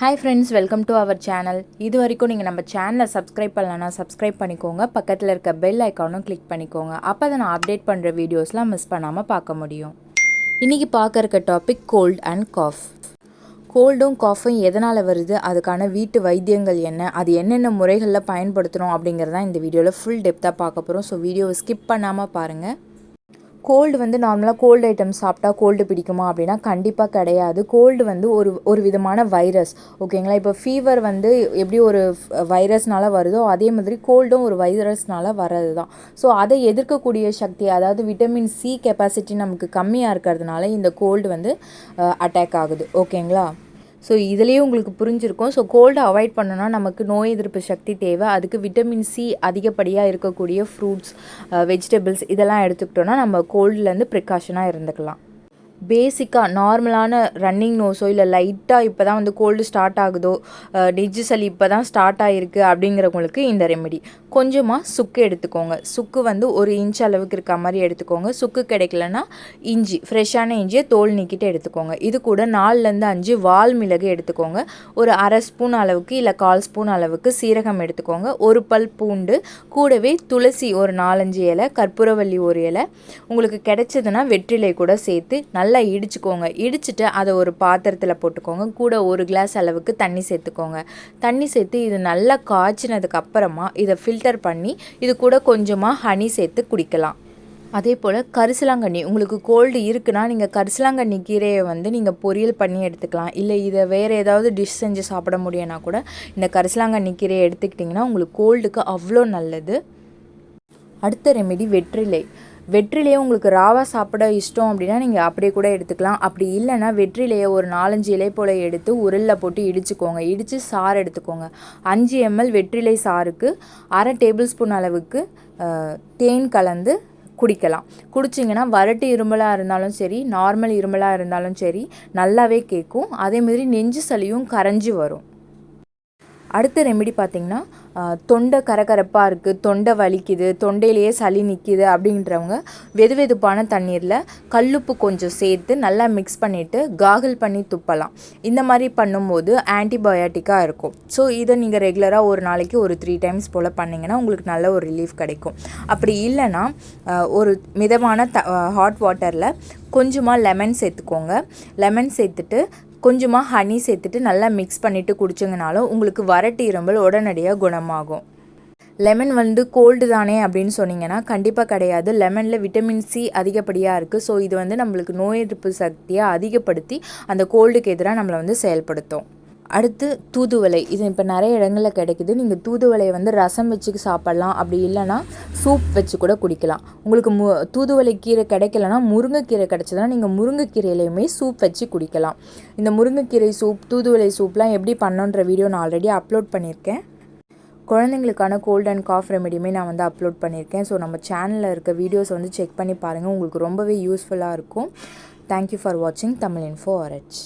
Hi friends, welcome to our channel. இது வரைக்கும் நீங்கள் நம்ம சேனலை சப்ஸ்கிரைப் பண்ணலன்னா சப்ஸ்கிரைப் பண்ணிக்கோங்க. பக்கத்தில் இருக்க பெல் ஐக்கானும் கிளிக் பண்ணிக்கோங்க. அப்போ தான் நான் அப்டேட் பண்ணுற வீடியோஸ்லாம் மிஸ் பண்ணாமல் பார்க்க முடியும். இன்றைக்கி பார்க்க இருக்க டாபிக் கோல்ட் அண்ட் காஃப். கோல்டும் காஃபும் எதனால் வருது, அதுக்கான வீட்டு வைத்தியங்கள் என்ன, அது என்னென்ன முறைகளில் பயன்படுத்தணும் அப்படிங்கிறதான் இந்த வீடியோவில் ஃபுல் டெப்த்தாக பார்க்க போகிறோம். ஸோ வீடியோவை ஸ்கிப் பண்ணாமல் பாருங்கள். கோல்டு நார்மலாக கோல்டு ஐட்டம்ஸ் சாப்பிட்டா கோல்டு பிடிக்குமா அப்படின்னா கண்டிப்பாக கிடையாது. கோல்டு ஒரு விதமான வைரஸ், ஓகேங்களா. இப்போ ஃபீவர் எப்படி ஒரு வைரஸ்னால வருதோ அதே மாதிரி கோல்டும் ஒரு வைரஸ்னால வர்றது தான். ஸோ அதை எதிர்க்கக்கூடிய சக்தி, அதாவது விட்டமின் சி கெப்பாசிட்டி நமக்கு கம்மியாக இருக்கிறதுனால இந்த கோல்டு அட்டாக் ஆகுது, ஓகேங்களா. ஸோ இதுலேயே உங்களுக்கு புரிஞ்சிருக்கும். ஸோ கோல்டை அவாய்ட் பண்ணணும்னா நமக்கு நோய் எதிர்ப்பு சக்தி தேவை. அதுக்கு விட்டமின் சி அதிகப்படியாக இருக்கக்கூடிய ஃப்ரூட்ஸ், வெஜிடபிள்ஸ் இதெல்லாம் எடுத்துக்கிட்டோன்னா நம்ம கோல்ட்லேருந்து ப்ரிகாஷனாக இருந்துக்கலாம். பேசிக்காக நார்மலான ரன்னிங் நோஸோ இல்லை லைட்டாக இப்போ தான் கோல்டு ஸ்டார்ட் ஆகுதோ, நெஞ்சு சளி இப்போ தான் ஸ்டார்ட் ஆகிருக்கு அப்படிங்கிறவங்களுக்கு இந்த ரெமெடி. கொஞ்சமாக சுக்கு எடுத்துக்கோங்க. சுக்கு ஒரு இன்ச் அளவுக்கு இருக்க மாதிரி எடுத்துக்கோங்க. சுக்கு கிடைக்கலன்னா இஞ்சி, ஃப்ரெஷ்ஷான இஞ்சியை தோல் நீக்கிட்டு எடுத்துக்கோங்க. இது கூட 4-5 வால் மிளகு எடுத்துக்கோங்க. ஒரு அரை ஸ்பூன் அளவுக்கு இல்லை 1/4 ஸ்பூன் அளவுக்கு சீரகம் எடுத்துக்கோங்க. ஒரு பல் பூண்டு, கூடவே துளசி ஒரு 4-5 இலை, கற்பூரவள்ளி ஒரு இலை, உங்களுக்கு கிடைச்சதுன்னா வெற்றிலை கூட சேர்த்து நல்லா இடிச்சுக்கோங்க. இடிச்சுட்டு அதை ஒரு பாத்திரத்தில் போட்டுக்கோங்க. கூட 1 கிளாஸ் அளவுக்கு தண்ணி சேர்த்துக்கோங்க. தண்ணி சேர்த்து இது நல்லா காய்ச்சினதுக்கு அப்புறமா இதை ஃபில்டர் பண்ணி இது கூட கொஞ்சமாக ஹனி சேர்த்து குடிக்கலாம். அதே போல் கரிசலாங்கண்ணி, உங்களுக்கு கோல்டு இருக்குன்னா நீங்கள் கரிசலாங்கண்ணி கீரையை நீங்கள் பொரியல் பண்ணி எடுத்துக்கலாம். இல்லை இதை வேறு ஏதாவது டிஷ் செஞ்சு சாப்பிட முடியும்னா கூட இந்த கரிசலாங்கண்ணி கீரையை எடுத்துக்கிட்டிங்கன்னா உங்களுக்கு கோல்டுக்கு அவ்வளோ நல்லது. அடுத்த ரெமெடி வெற்றிலையை உங்களுக்கு ராவாக சாப்பிட இஷ்டம் அப்படின்னா நீங்கள் அப்படியே கூட எடுத்துக்கலாம். அப்படி இல்லைன்னா வெற்றிலையை ஒரு 4-5 இலை போல் எடுத்து உரலில் போட்டு இடிச்சுக்கோங்க. இடித்து சாறு எடுத்துக்கோங்க. 5 ml வெற்றிலை சாருக்கு 1/2 டேபிள் ஸ்பூன் அளவுக்கு தேன் கலந்து குடிக்கலாம். குடிச்சிங்கன்னா வறட்டு இருமலாக இருந்தாலும் சரி, நார்மல் இருமலாக இருந்தாலும் சரி நல்லாவே கேட்கும். அதேமாதிரி நெஞ்சு சளியும் கரைஞ்சி வரும். அடுத்த ரெமெடி பார்த்திங்கன்னா, தொண்டை கரகரப்பாக இருக்குது, தொண்டை வலிக்குது, தொண்டையிலேயே சளி நிற்கிது அப்படின்றவங்க வெதுவெதுப்பான தண்ணீரில் கல்லுப்பு கொஞ்சம் சேர்த்து நல்லா மிக்ஸ் பண்ணிவிட்டு காகிள் பண்ணி துப்பலாம். இந்த மாதிரி பண்ணும்போது ஆன்டிபயோட்டிக்காக இருக்கும். ஸோ இதை நீங்கள் ரெகுலராக ஒரு நாளைக்கு ஒரு 3 டைம்ஸ் போல் பண்ணிங்கன்னா உங்களுக்கு நல்ல ஒரு ரிலீஃப் கிடைக்கும். அப்படி இல்லைன்னா ஒரு மிதமான ஹாட் வாட்டரில் கொஞ்சமாக லெமன் சேர்த்துக்கோங்க. லெமன் சேர்த்துட்டு கொஞ்சமாக ஹனி சேர்த்துட்டு நல்லா மிக்ஸ் பண்ணிவிட்டு குடிச்சிங்கனாலும் உங்களுக்கு வறட்டு இருமல் உடனடியாக குணமாகும். லெமன் கோல்டு தானே அப்படின்னு சொன்னீங்கன்னா கண்டிப்பாக கிடையாது. லெமனில் விட்டமின் சி அதிகப்படியாக இருக்குது. ஸோ இது நம்மளுக்கு நோய் எதிர்ப்பு சக்தியை அதிகப்படுத்தி அந்த கோல்டுக்கு எதிராக நம்மளை செயல்படுத்தும். அடுத்து தூதுவளை. இது இப்போ நிறைய இடங்களில் கிடைக்குது. நீங்கள் தூதுவளையை ரசம் வச்சு சாப்பிட்லாம். அப்படி இல்லைன்னா சூப் வச்சு கூட குடிக்கலாம். உங்களுக்கு தூதுவளை கீரை கிடைக்கலன்னா முருங்கைக்கீரை கிடச்சதுன்னா நீங்கள் முருங்கைக்கீரையிலையுமே சூப் வச்சு குடிக்கலாம். இந்த முருங்கைக்கீரை சூப், தூதுவளை சூப்லாம் எப்படி பண்ணோன்ற வீடியோ நான் ஆல்ரெடி அப்லோட் பண்ணியிருக்கேன். குழந்தைங்களுக்கான கோல்ட் அண்ட் காஃப் ரெமெடியுமே நான் அப்லோட் பண்ணியிருக்கேன். ஸோ நம்ம சேனலில் இருக்க வீடியோஸ் செக் பண்ணி பாருங்கள். உங்களுக்கு ரொம்பவே யூஸ்ஃபுல்லாக இருக்கும். தேங்க்யூ ஃபார் வாட்சிங் தமிழ் இன்ஃபோ RH.